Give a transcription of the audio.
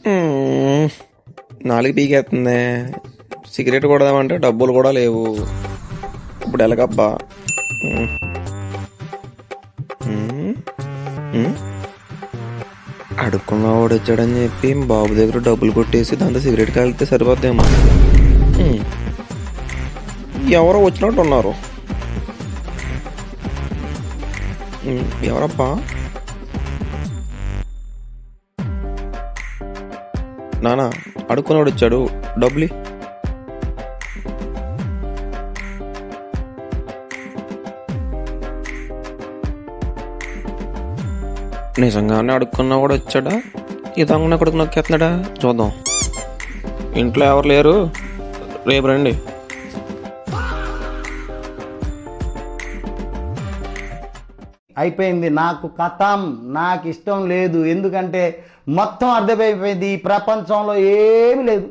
మ్మ్. నాలుగు పీకేస్తుంది. సిగరెట్ కొడదామంటే డబ్బులు కూడా లేవు. ఇప్పుడు ఎలాగబ్బా? మ్మ్. మ్మ్. మ్మ్. అడుక్కున్నవాడు వచ్చాడని చెప్పి బాబు దగ్గర డబ్బులు కొట్టేసి దాంతో సిగరెట్ కాలితే సరిపోద్దేమో. మ్మ్. ఎవరో వచ్చినట్టు ఉన్నారు. ఎవరబ్బా? నానా, అడుక్కున్నవాడు వచ్చాడు, డబ్బులు. నిజంగానే అడుక్కున్నా కూడా వచ్చాడా? ఇదంగా అక్కడికి నొక్కేస్తున్నాడా? చూద్దాం. ఇంట్లో ఎవరు లేరు, రేపు రండి. అయిపోయింది, నాకు కథం, నాకు ఇష్టం లేదు. ఎందుకంటే మొత్తం అర్థమైపోయింది, ఈ ప్రపంచంలో ఏమీ లేదు.